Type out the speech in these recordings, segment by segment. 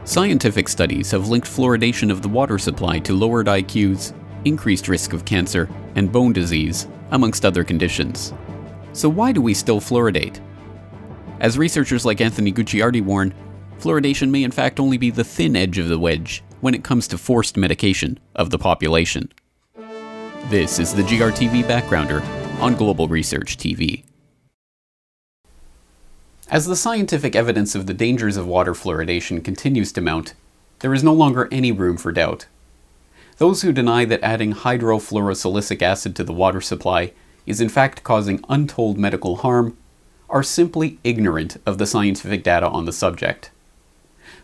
Scientific studies have linked fluoridation of the water supply to lowered IQs, increased risk of cancer, and bone disease, amongst other conditions. So why do we still fluoridate? As researchers like Anthony Gucciardi warn, fluoridation may in fact only be the thin edge of the wedge when it comes to forced medication of the population. This is the GRTV Backgrounder on Global Research TV. As the scientific evidence of the dangers of water fluoridation continues to mount, there is no longer any room for doubt. Those who deny that adding hydrofluorosilicic acid to the water supply is in fact causing untold medical harm are simply ignorant of the scientific data on the subject.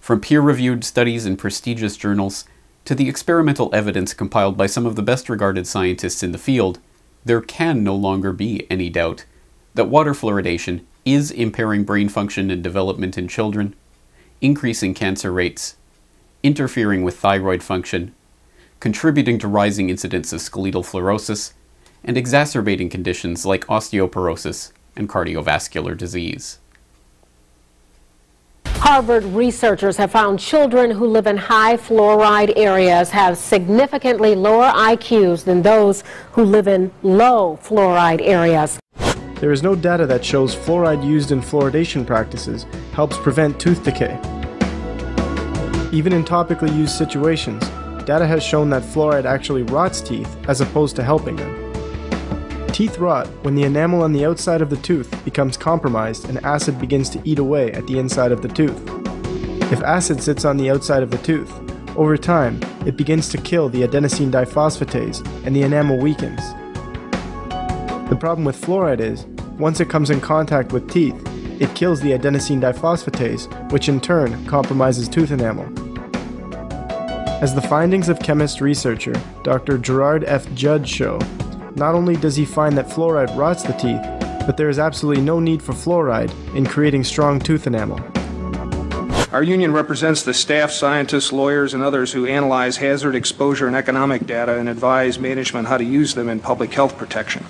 From peer-reviewed studies in prestigious journals to the experimental evidence compiled by some of the best-regarded scientists in the field, there can no longer be any doubt that water fluoridation is impairing brain function and development in children, increasing cancer rates, interfering with thyroid function, contributing to rising incidence of skeletal fluorosis, and exacerbating conditions like osteoporosis and cardiovascular disease. Harvard researchers have found children who live in high fluoride areas have significantly lower IQs than those who live in low fluoride areas. There is no data that shows fluoride used in fluoridation practices helps prevent tooth decay. Even in topically used situations, data has shown that fluoride actually rots teeth as opposed to helping them. Teeth rot when the enamel on the outside of the tooth becomes compromised and acid begins to eat away at the inside of the tooth. If acid sits on the outside of the tooth, over time, it begins to kill the adenosine diphosphatase and the enamel weakens. The problem with fluoride is, once it comes in contact with teeth, it kills the adenosine diphosphatase, which in turn compromises tooth enamel. As the findings of chemist-researcher Dr. Gerard F. Judd show, not only does he find that fluoride rots the teeth, but there is absolutely no need for fluoride in creating strong tooth enamel. Our union represents the staff, scientists, lawyers, and others who analyze hazard exposure and economic data and advise management how to use them in public health protection.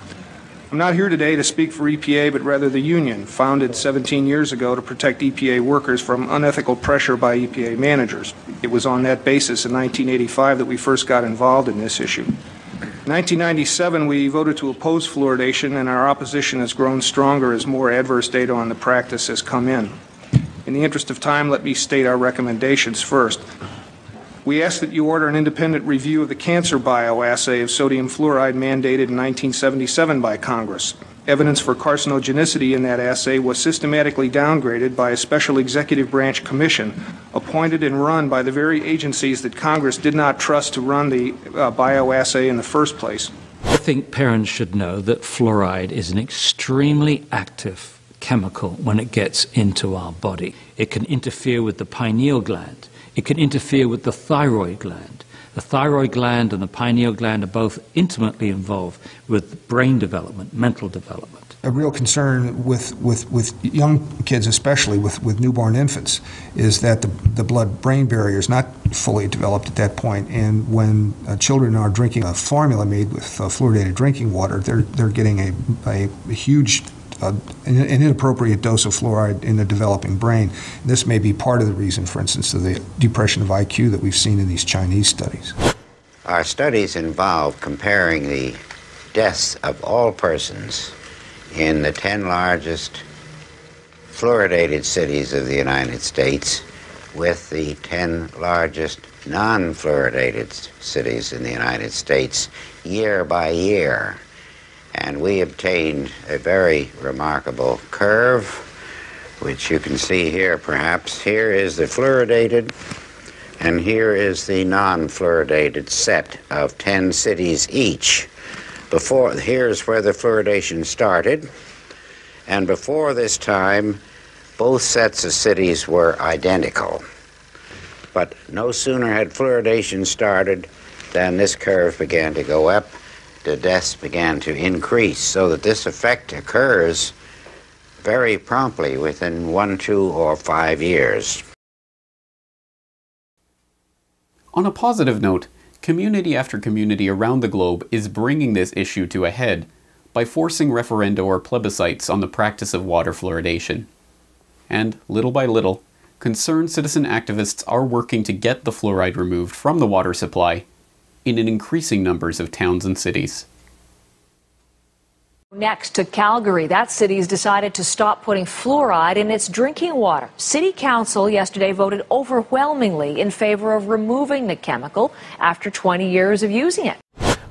I'm not here today to speak for EPA, but rather the union, founded 17 years ago to protect EPA workers from unethical pressure by EPA managers. It was on that basis in 1985 that we first got involved in this issue. In 1997, we voted to oppose fluoridation, and our opposition has grown stronger as more adverse data on the practice has come in. In the interest of time, let me state our recommendations first. We ask that you order an independent review of the cancer bioassay of sodium fluoride mandated in 1977 by Congress. Evidence for carcinogenicity in that assay was systematically downgraded by a special executive branch commission appointed and run by the very agencies that Congress did not trust to run the bioassay in the first place. I think parents should know that fluoride is an extremely active chemical when it gets into our body. It can interfere with the pineal gland. It can interfere with the thyroid gland. The thyroid gland and the pineal gland are both intimately involved with brain development, mental development. A real concern with young kids, especially with newborn infants, is that the blood-brain barrier is not fully developed at that point, and when children are drinking a formula made with fluoridated drinking water, they're getting a huge an inappropriate dose of fluoride in the developing brain. This may be part of the reason, for instance, of the depression of IQ that we've seen in these Chinese studies. Our studies involve comparing the deaths of all persons in the 10 largest fluoridated cities of the United States with the 10 largest non-fluoridated cities in the United States year by year. And we obtained a very remarkable curve, which you can see here perhaps. Here is the fluoridated, and here is the non-fluoridated set of 10 cities each. Here's where the fluoridation started, and before this time, both sets of cities were identical. But no sooner had fluoridation started than this curve began to go up. The deaths began to increase, so that this effect occurs very promptly within 1, 2, or 5 years. On a positive note, community after community around the globe is bringing this issue to a head by forcing referenda or plebiscites on the practice of water fluoridation. And little by little, concerned citizen activists are working to get the fluoride removed from the water supply in an increasing numbers of towns and cities. Next to Calgary, that city's decided to stop putting fluoride in its drinking water. City Council yesterday voted overwhelmingly in favor of removing the chemical after 20 years of using it.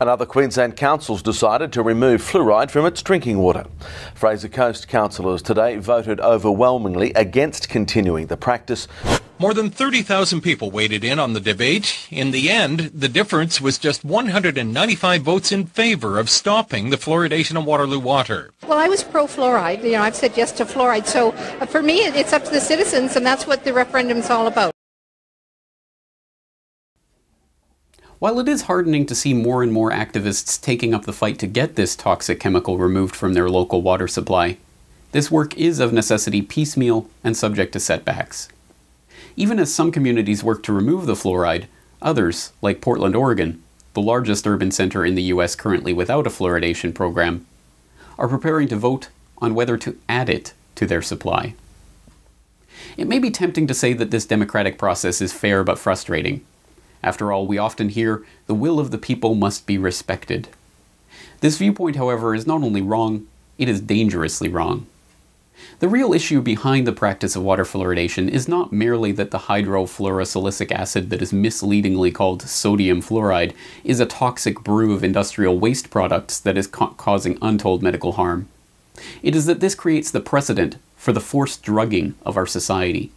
And other Queensland councils decided to remove fluoride from its drinking water. Fraser Coast councillors today voted overwhelmingly against continuing the practice. More than 30,000 people waded in on the debate. In the end, the difference was just 195 votes in favor of stopping the fluoridation of Waterloo water. Well, I was pro-fluoride. You know, I've said yes to fluoride. So for me, it's up to the citizens, and that's what the referendum's all about. While it is heartening to see more and more activists taking up the fight to get this toxic chemical removed from their local water supply, this work is of necessity piecemeal and subject to setbacks. Even as some communities work to remove the fluoride, others, like Portland, Oregon, the largest urban center in the US currently without a fluoridation program, are preparing to vote on whether to add it to their supply. It may be tempting to say that this democratic process is fair but frustrating. After all, we often hear, the will of the people must be respected. This viewpoint, however, is not only wrong, it is dangerously wrong. The real issue behind the practice of water fluoridation is not merely that the hydrofluorosilicic acid that is misleadingly called sodium fluoride is a toxic brew of industrial waste products that is causing untold medical harm. It is that this creates the precedent for the forced drugging of our society.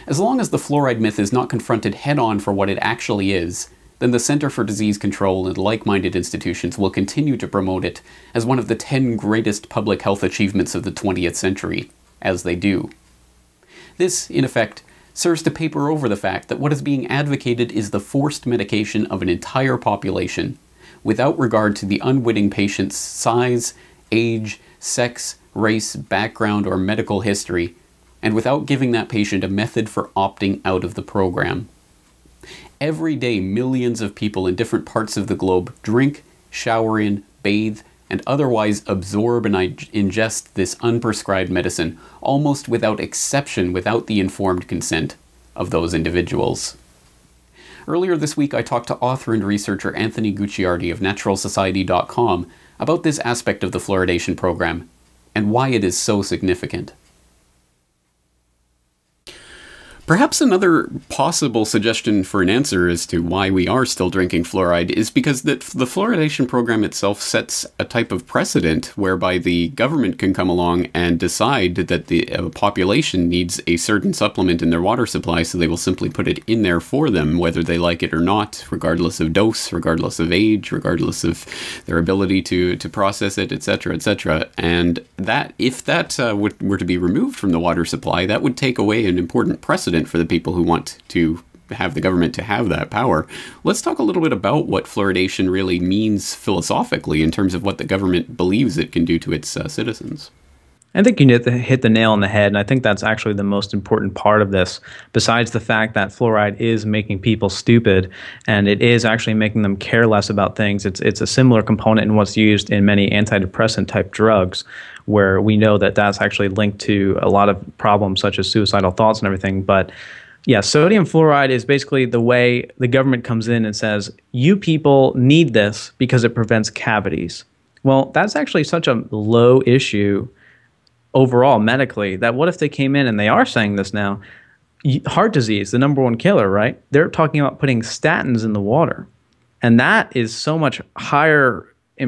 As long as the fluoride myth is not confronted head-on for what it actually is, then the Center for Disease Control and like-minded institutions will continue to promote it as one of the 10 greatest public health achievements of the 20th century, as they do. This, in effect, serves to paper over the fact that what is being advocated is the forced medication of an entire population, without regard to the unwitting patient's size, age, sex, race, background, or medical history, and without giving that patient a method for opting out of the program. Every day, millions of people in different parts of the globe drink, shower in, bathe, and otherwise absorb and ingest this unprescribed medicine, almost without exception, without the informed consent of those individuals. Earlier this week, I talked to author and researcher Anthony Gucciardi of naturalsociety.com about this aspect of the fluoridation program and why it is so significant. Perhaps another possible suggestion for an answer as to why we are still drinking fluoride is because the fluoridation program itself sets a type of precedent whereby the government can come along and decide that the population needs a certain supplement in their water supply, so they will simply put it in there for them, whether they like it or not, regardless of dose, regardless of age, regardless of their ability to process it, etc., etc. And that, if that were to be removed from the water supply, that would take away an important precedent for the people who want to have the government to have that power. Let's talk a little bit about what fluoridation really means philosophically in terms of what the government believes it can do to its citizens. I think you hit the nail on the head, and I think that's actually the most important part of this, besides the fact that fluoride is making people stupid, and it is actually making them care less about things. It's a similar component in what's used in many antidepressant-type drugs, where we know that that's actually linked to a lot of problems such as suicidal thoughts and everything. But yeah, sodium fluoride is basically the way the government comes in and says, you people need this because it prevents cavities. Well, that's actually such a low issue overall medically, that what if they came in and they are saying this now, heart disease, the #1 killer, right? They're talking about putting statins in the water. And that is so much higher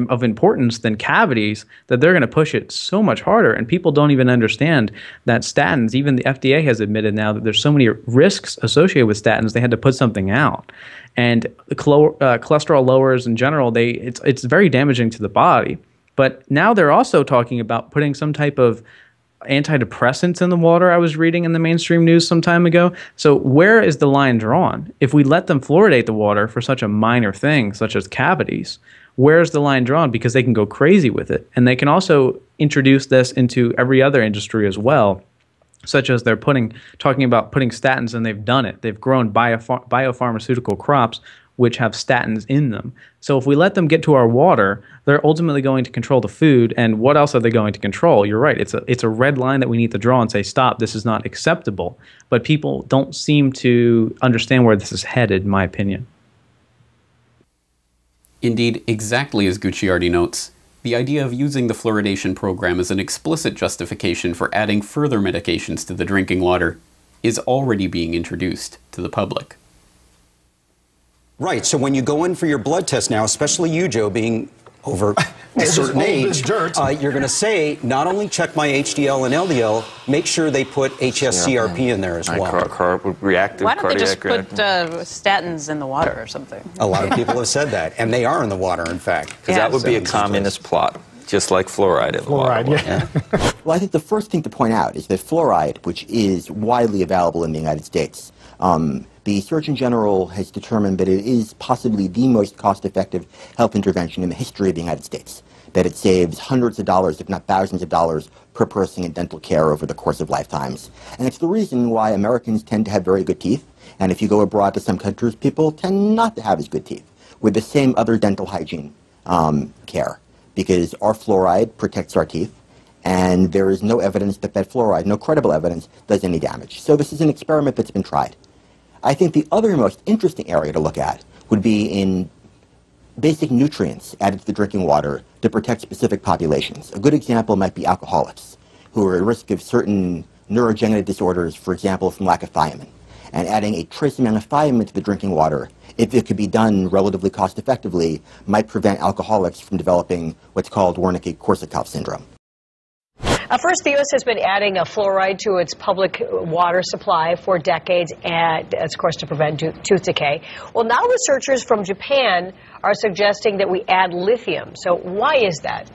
of importance than cavities that they're going to push it so much harder. And people don't even understand that statins, even the FDA has admitted now that there's so many risks associated with statins, they had to put something out. And the cholesterol lowers in general, it's very damaging to the body. But now they're also talking about putting some type of antidepressants in the water, I was reading in the mainstream news some time ago. So where is the line drawn? If we let them fluoridate the water for such a minor thing, such as cavities, where's the line drawn? Because they can go crazy with it. And they can also introduce this into every other industry as well, such as they're talking about putting statins, and they've done it. They've grown biopharmaceutical crops which have statins in them. So if we let them get to our water, they're ultimately going to control the food. And what else are they going to control? You're right. It's a red line that we need to draw and say, stop, this is not acceptable. But people don't seem to understand where this is headed, in my opinion. Indeed, exactly as Gucciardi notes, the idea of using the fluoridation program as an explicit justification for adding further medications to the drinking water is already being introduced to the public. Right, so when you go in for your blood test now, especially you, Joe, being over a certain age, you're going to say, not only check my HDL and LDL, make sure they put HSCRP in there as well. Reactive Why don't they just put statins in the water or something? A lot of people have said that, and they are in the water, in fact. Because that would be a communist plot, just like fluoride in the water. Yeah. Well, I think the first thing to point out is that fluoride, which is widely available in the United States, the Surgeon General has determined that it is possibly the most cost-effective health intervention in the history of the United States, that it saves hundreds of dollars, if not thousands of dollars, per person in dental care over the course of lifetimes. And it's the reason why Americans tend to have very good teeth, and if you go abroad to some countries, people tend not to have as good teeth, with the same other dental hygiene care, because our fluoride protects our teeth, and there is no evidence that that fluoride, no credible evidence, does any damage. So this is an experiment that's been tried. I think the other most interesting area to look at would be in basic nutrients added to the drinking water to protect specific populations. A good example might be alcoholics, who are at risk of certain neurodegenerative disorders, for example, from lack of thiamine. And adding a trace amount of thiamine to the drinking water, if it could be done relatively cost-effectively, might prevent alcoholics from developing what's called Wernicke-Korsakoff syndrome. First, the U.S. has been adding fluoride to its public water supply for decades, and of course to prevent tooth decay. Well, now researchers from Japan are suggesting that we add lithium. So why is that?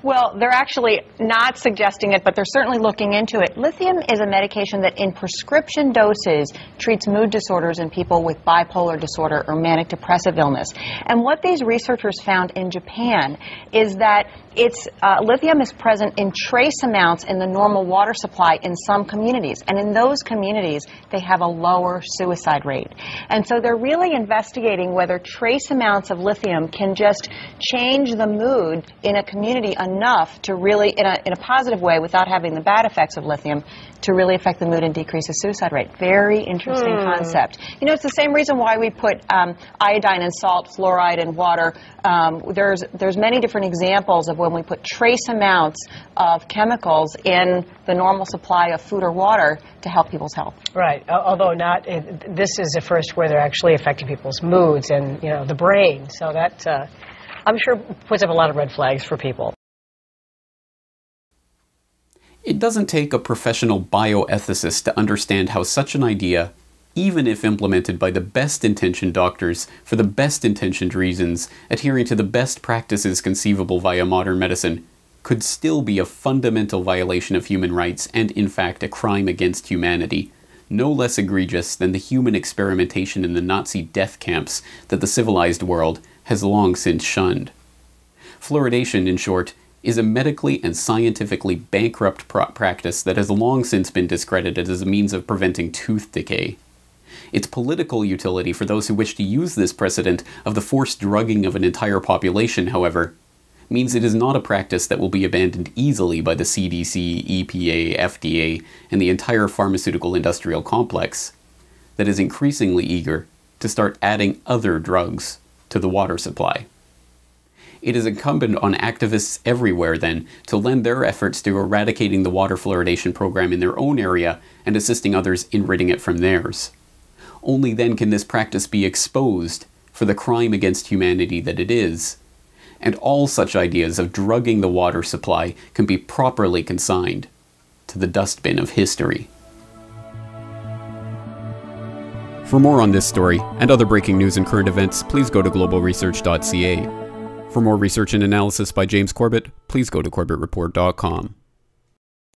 Well, they're actually not suggesting it, but they're certainly looking into it. Lithium is a medication that in prescription doses treats mood disorders in people with bipolar disorder or manic depressive illness. And what these researchers found in Japan is that lithium is present in trace amounts in the normal water supply in some communities. And in those communities, they have a lower suicide rate. And so they're really investigating whether trace amounts of lithium can just change the mood in a community enough to really, in a positive way, without having the bad effects of lithium, to really affect the mood and decrease the suicide rate. Very interesting concept. You know, it's the same reason why we put iodine and salt, fluoride and water. There's many different examples of when we put trace amounts of chemicals in the normal supply of food or water to help people's health. Right, although this is the first where they're actually affecting people's moods and, you know, the brain. So that, I'm sure, puts up a lot of red flags for people. It doesn't take a professional bioethicist to understand how such an idea, even if implemented by the best-intentioned doctors for the best-intentioned reasons, adhering to the best practices conceivable via modern medicine, could still be a fundamental violation of human rights and, in fact, a crime against humanity, no less egregious than the human experimentation in the Nazi death camps that the civilized world has long since shunned. Fluoridation, in short, is a medically and scientifically bankrupt practice that has long since been discredited as a means of preventing tooth decay. Its political utility for those who wish to use this precedent of the forced drugging of an entire population, however, means it is not a practice that will be abandoned easily by the CDC, EPA, FDA, and the entire pharmaceutical industrial complex that is increasingly eager to start adding other drugs to the water supply. It is incumbent on activists everywhere, then, to lend their efforts to eradicating the water fluoridation program in their own area and assisting others in ridding it from theirs. Only then can this practice be exposed for the crime against humanity that it is, and all such ideas of drugging the water supply can be properly consigned to the dustbin of history. For more on this story and other breaking news and current events, please go to globalresearch.ca. For more research and analysis by James Corbett, please go to corbettreport.com.